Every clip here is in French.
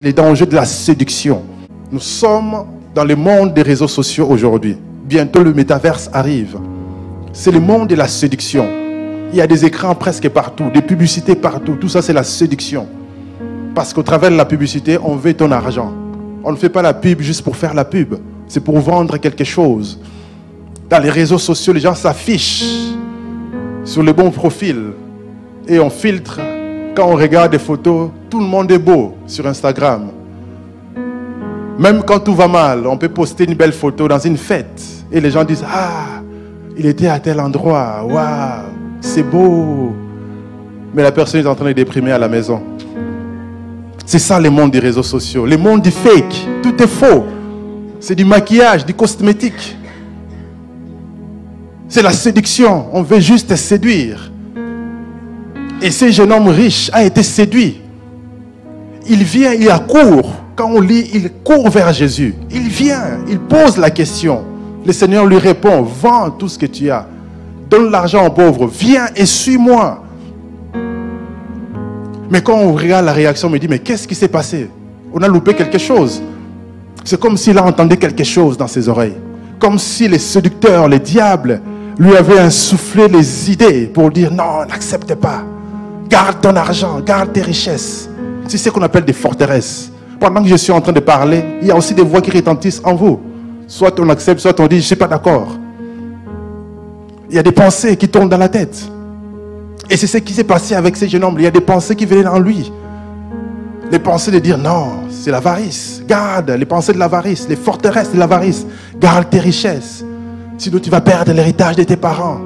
Les dangers de la séduction. Nous sommes dans le monde des réseaux sociaux aujourd'hui. Bientôt le métaverse arrive. C'est le monde de la séduction. Il y a des écrans presque partout, des publicités partout. Tout ça, c'est la séduction. Parce qu'au travers de la publicité, on veut ton argent. On ne fait pas la pub juste pour faire la pub. C'est pour vendre quelque chose. Dans les réseaux sociaux, les gens s'affichent sur le bon profil. Et on filtre. Quand on regarde des photos, tout le monde est beau sur Instagram. Même quand tout va mal, on peut poster une belle photo dans une fête. Et les gens disent, ah, il était à tel endroit. Waouh, c'est beau. Mais la personne est en train de déprimer à la maison. C'est ça le monde des réseaux sociaux. Le monde du fake. Tout est faux. C'est du maquillage, du cosmétique. C'est la séduction. On veut juste te séduire. Et ce jeune homme riche a été séduit. Il vient, il accourt. Quand on lit, il court vers Jésus. Il vient, il pose la question. Le Seigneur lui répond, vends tout ce que tu as. Donne l'argent aux pauvres. Viens et suis-moi. Mais quand on regarde la réaction, on me dit, mais qu'est-ce qui s'est passé? On a loupé quelque chose. C'est comme s'il a entendu quelque chose dans ses oreilles. Comme si les séducteurs, les diables, lui avaient insufflé les idées pour dire, non, n'accepte pas. Garde ton argent, garde tes richesses. C'est ce qu'on appelle des forteresses. Pendant que je suis en train de parler, il y a aussi des voix qui retentissent en vous. Soit on accepte, soit on dit, je ne suis pas d'accord. Il y a des pensées qui tournent dans la tête. Et c'est ce qui s'est passé avec ce jeune homme. Il y a des pensées qui venaient en lui. Les pensées de dire, non, c'est l'avarice. Garde les pensées de l'avarice, les forteresses de l'avarice. Garde tes richesses. Sinon tu vas perdre l'héritage de tes parents.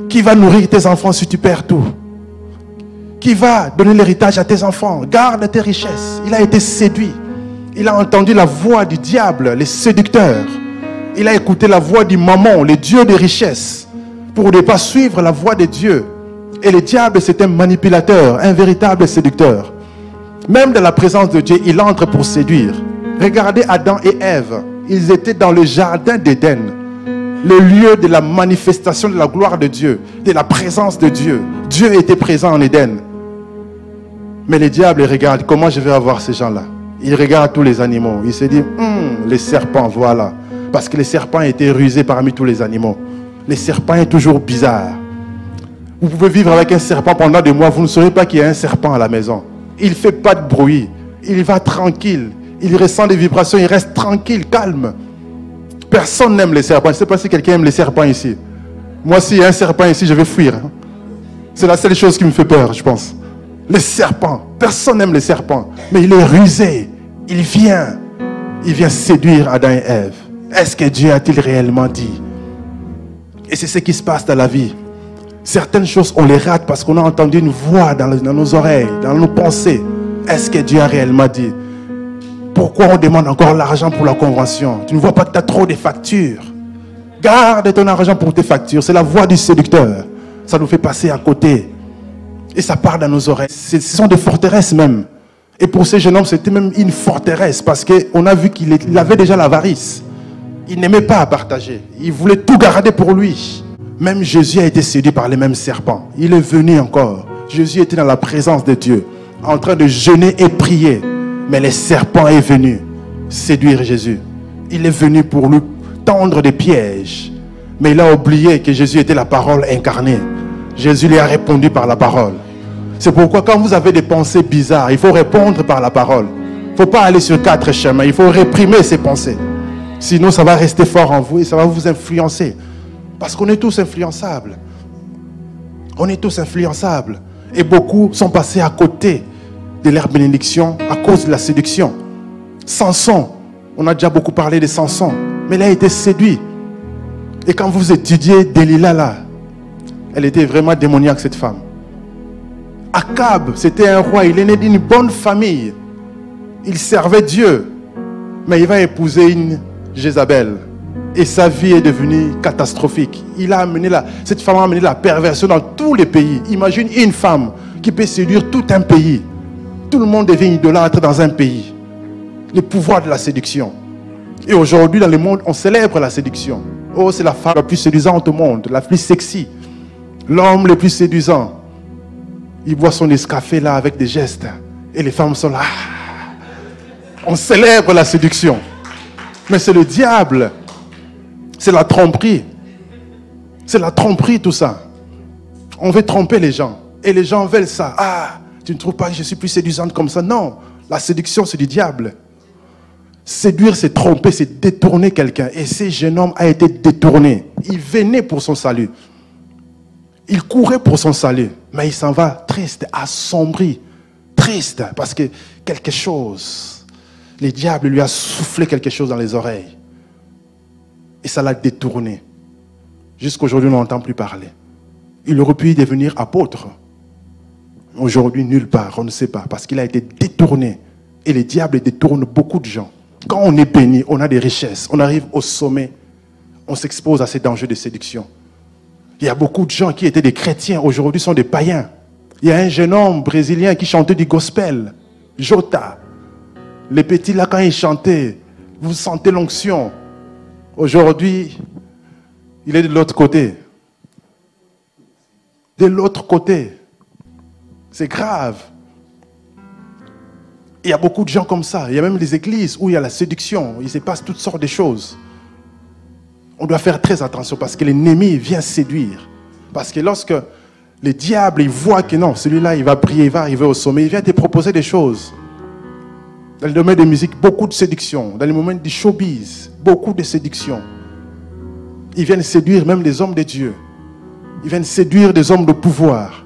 Qui va nourrir tes enfants si tu perds tout? Qui va donner l'héritage à tes enfants? Garde tes richesses. Il a été séduit. Il a entendu la voix du diable, les séducteurs. Il a écouté la voix du mammon, le dieu des richesses, pour ne pas suivre la voix de Dieu. Et le diable, c'est un manipulateur, un véritable séducteur. Même dans la présence de Dieu, il entre pour séduire. Regardez Adam et Ève. Ils étaient dans le jardin d'Éden, le lieu de la manifestation de la gloire de Dieu, de la présence de Dieu. Dieu était présent en Éden. Mais le diable regarde, comment je vais avoir ces gens-là? Il regarde tous les animaux. Il se dit, les serpents, voilà. Parce que les serpents étaient rusés parmi tous les animaux. Les serpents est toujours bizarre. Vous pouvez vivre avec un serpent pendant des mois, vous ne saurez pas qu'il y a un serpent à la maison. Il ne fait pas de bruit. Il va tranquille. Il ressent des vibrations, il reste tranquille, calme. Personne n'aime les serpents. Je ne sais pas si quelqu'un aime les serpents ici. Moi, s'il y a un serpent ici, je vais fuir. C'est la seule chose qui me fait peur, je pense. Les serpents. Personne n'aime les serpents. Mais il est rusé. Il vient séduire Adam et Ève. Est-ce que Dieu a-t-il réellement dit? Et c'est ce qui se passe dans la vie. Certaines choses, on les rate parce qu'on a entendu une voix dans nos oreilles, dans nos pensées. Est-ce que Dieu a réellement dit? Pourquoi on demande encore l'argent pour la convention? Tu ne vois pas que tu as trop de factures. Garde ton argent pour tes factures. C'est la voix du séducteur. Ça nous fait passer à côté. Et ça part dans nos oreilles. Ce sont des forteresses même. Et pour ce jeune homme, c'était même une forteresse. Parce qu'on a vu qu'il avait déjà l'avarice. Il n'aimait pas partager. Il voulait tout garder pour lui. Même Jésus a été séduit par les mêmes serpents. Il est venu encore. Jésus était dans la présence de Dieu, en train de jeûner et prier. Mais le serpent est venu séduire Jésus. Il est venu pour lui tendre des pièges. Mais il a oublié que Jésus était la parole incarnée. Jésus lui a répondu par la parole. C'est pourquoi quand vous avez des pensées bizarres, il faut répondre par la parole. Il ne faut pas aller sur 4 chemins. Il faut réprimer ces pensées. Sinon, ça va rester fort en vous et ça va vous influencer. Parce qu'on est tous influençables. On est tous influençables. Et beaucoup sont passés à côté de leur bénédiction à cause de la séduction. Samson, on a déjà beaucoup parlé de Samson, mais il a été séduit. Et quand vous étudiez Delilah là, elle était vraiment démoniaque cette femme. Akab, c'était un roi, il est né d'une bonne famille. Il servait Dieu, mais il va épouser une Jézabel. Et sa vie est devenue catastrophique. Cette femme a amené la perversion dans tous les pays. Imagine une femme qui peut séduire tout un pays. Tout le monde devient idolâtre dans un pays. Le pouvoir de la séduction. Et aujourd'hui, dans le monde, on célèbre la séduction. Oh, c'est la femme la plus séduisante au monde, la plus sexy. L'homme le plus séduisant. Il boit son escafé là avec des gestes. Et les femmes sont là. On célèbre la séduction. Mais c'est le diable. C'est la tromperie. C'est la tromperie tout ça. On veut tromper les gens. Et les gens veulent ça. Ah, tu ne trouves pas que je suis plus séduisante comme ça? Non, la séduction c'est du diable. Séduire c'est tromper, c'est détourner quelqu'un. Et ce jeune homme a été détourné. Il venait pour son salut. Il courait pour son salut. Mais il s'en va triste, assombri. Triste parce que quelque chose, le diable lui a soufflé quelque chose dans les oreilles. Et ça l'a détourné. Jusqu'aujourd'hui, on n'entend plus parler. Il aurait pu devenir apôtre. Aujourd'hui, nulle part, on ne sait pas. Parce qu'il a été détourné. Et le diable détourne beaucoup de gens. Quand on est béni, on a des richesses. On arrive au sommet. On s'expose à ces dangers de séduction. Il y a beaucoup de gens qui étaient des chrétiens. Aujourd'hui, sont des païens. Il y a un jeune homme brésilien qui chantait du gospel. Jota. Les petits là, quand ils chantaient, vous sentez l'onction. Aujourd'hui, il est de l'autre côté. De l'autre côté. C'est grave. Il y a beaucoup de gens comme ça. Il y a même des églises où il y a la séduction. Il se passe toutes sortes de choses. On doit faire très attention parce que l'ennemi vient séduire. Parce que lorsque le diable il voit que non, celui-là il va prier, il va arriver au sommet, il vient te proposer des choses. Dans le domaine de la musique, beaucoup de séduction. Dans le domaine du showbiz, beaucoup de séduction. Ils viennent séduire même des hommes de Dieu. Ils viennent séduire des hommes de pouvoir.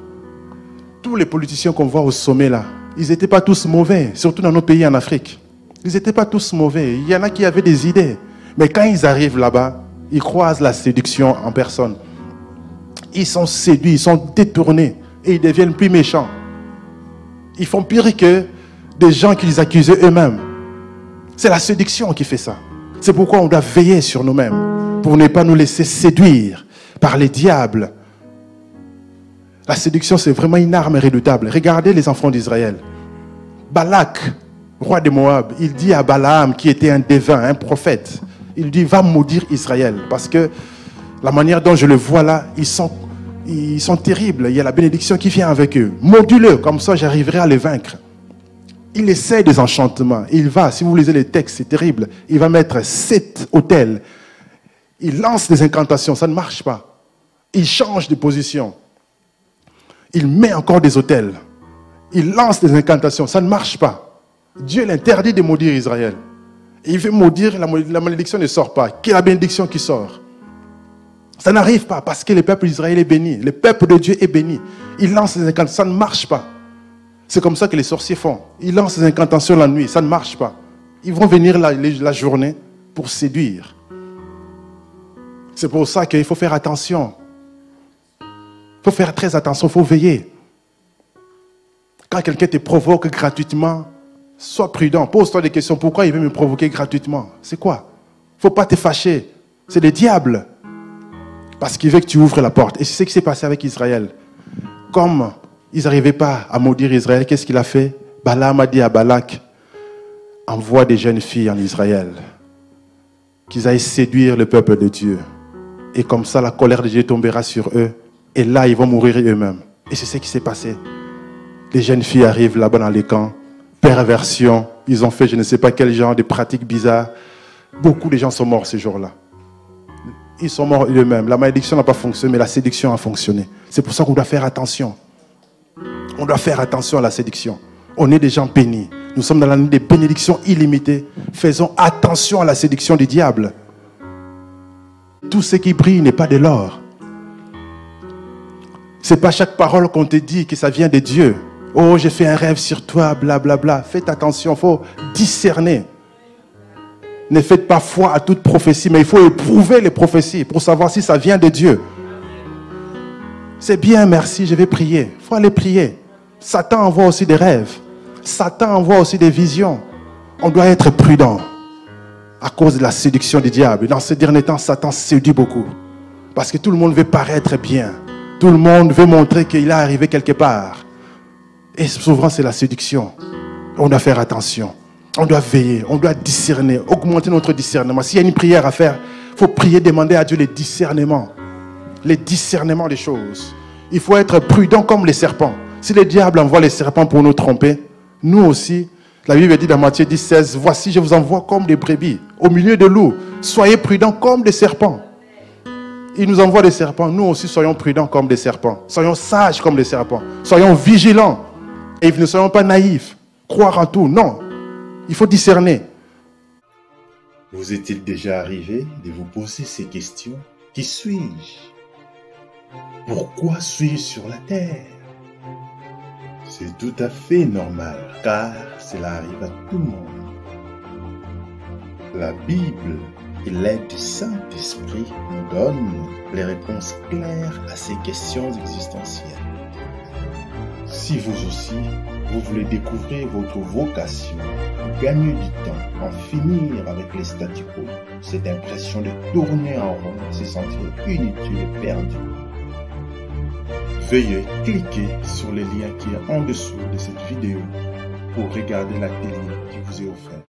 Tous les politiciens qu'on voit au sommet là, ils n'étaient pas tous mauvais, surtout dans nos pays en Afrique. Ils n'étaient pas tous mauvais. Il y en a qui avaient des idées. Mais quand ils arrivent là-bas, ils croisent la séduction en personne. Ils sont séduits, ils sont détournés et ils deviennent plus méchants. Ils font pire que des gens qui les accusaient eux-mêmes. C'est la séduction qui fait ça. C'est pourquoi on doit veiller sur nous-mêmes pour ne pas nous laisser séduire par les diables. La séduction, c'est vraiment une arme redoutable. Regardez les enfants d'Israël. Balak, roi de Moab, il dit à Balaam, qui était un devin, un prophète, il dit, va maudire Israël. Parce que la manière dont je le vois là, ils sont terribles. Il y a la bénédiction qui vient avec eux. Maudis-le, comme ça j'arriverai à les vaincre. Il essaie des enchantements. Il va, si vous lisez les textes, c'est terrible. Il va mettre 7 autels. Il lance des incantations, ça ne marche pas. Il change de position. Il met encore des autels. Il lance des incantations, ça ne marche pas. Dieu l'interdit de maudire Israël. Il veut maudire, la malédiction ne sort pas. Quelle est la bénédiction qui sort? Ça n'arrive pas parce que le peuple d'Israël est béni. Le peuple de Dieu est béni. Il lance des incantations, ça ne marche pas. C'est comme ça que les sorciers font. Ils lancent des incantations la nuit, ça ne marche pas. Ils vont venir la journée pour séduire. C'est pour ça qu'il faut faire attention. Il faut faire très attention, il faut veiller. Quand quelqu'un te provoque gratuitement, sois prudent. Pose-toi des questions. Pourquoi il veut me provoquer gratuitement? C'est quoi? Il ne faut pas te fâcher. C'est le diable. Parce qu'il veut que tu ouvres la porte. Et c'est ce qui s'est passé avec Israël. Comme ils n'arrivaient pas à maudire Israël, qu'est-ce qu'il a fait? Balaam a dit à Balak, envoie des jeunes filles en Israël, qu'ils aillent séduire le peuple de Dieu. Et comme ça, la colère de Dieu tombera sur eux. Et là, ils vont mourir eux-mêmes. Et c'est ce qui s'est passé. Les jeunes filles arrivent là-bas dans les camps. Perversion. Ils ont fait je ne sais pas quel genre de pratiques bizarres. Beaucoup de gens sont morts ce jour-là. Ils sont morts eux-mêmes. La malédiction n'a pas fonctionné, mais la séduction a fonctionné. C'est pour ça qu'on doit faire attention. On doit faire attention à la séduction. On est des gens bénis. Nous sommes dans l'année des bénédictions illimitées. Faisons attention à la séduction du diable. Tout ce qui brille n'est pas de l'or. Ce n'est pas chaque parole qu'on te dit que ça vient de Dieu. Oh, j'ai fait un rêve sur toi, blablabla. Bla, bla. Faites attention, il faut discerner. Ne faites pas foi à toute prophétie, mais il faut éprouver les prophéties pour savoir si ça vient de Dieu. C'est bien, merci, je vais prier. Il faut aller prier. Satan envoie aussi des rêves. Satan envoie aussi des visions. On doit être prudent à cause de la séduction du diable. Dans ces derniers temps, Satan séduit beaucoup. Parce que tout le monde veut paraître bien. Tout le monde veut montrer qu'il est arrivé quelque part. Et souvent, c'est la séduction. On doit faire attention. On doit veiller. On doit discerner. Augmenter notre discernement. S'il y a une prière à faire, il faut prier, demander à Dieu le discernement. Le discernement des choses. Il faut être prudent comme les serpents. Si le diable envoie les serpents pour nous tromper, nous aussi, La Bible dit dans Matthieu 10, 16, voici, je vous envoie comme des brebis au milieu de loups. Soyez prudents comme des serpents. Il nous envoie des serpents. Nous aussi, soyons prudents comme des serpents. Soyons sages comme des serpents. Soyons vigilants. Et ne soyons pas naïfs. Croire en tout. Non. Il faut discerner. Vous est-il déjà arrivé de vous poser ces questions? Qui suis-je? Pourquoi suis-je sur la terre? C'est tout à fait normal, car cela arrive à tout le monde. La Bible et l'aide du Saint-Esprit nous donnent les réponses claires à ces questions existentielles. Si vous aussi, vous voulez découvrir votre vocation, gagner du temps, en finir avec les statu quo, cette impression de tourner en rond, se sentir inutile et perdu, veuillez cliquer sur le lien qui est en dessous de cette vidéo pour regarder l'atelier qui vous est offert.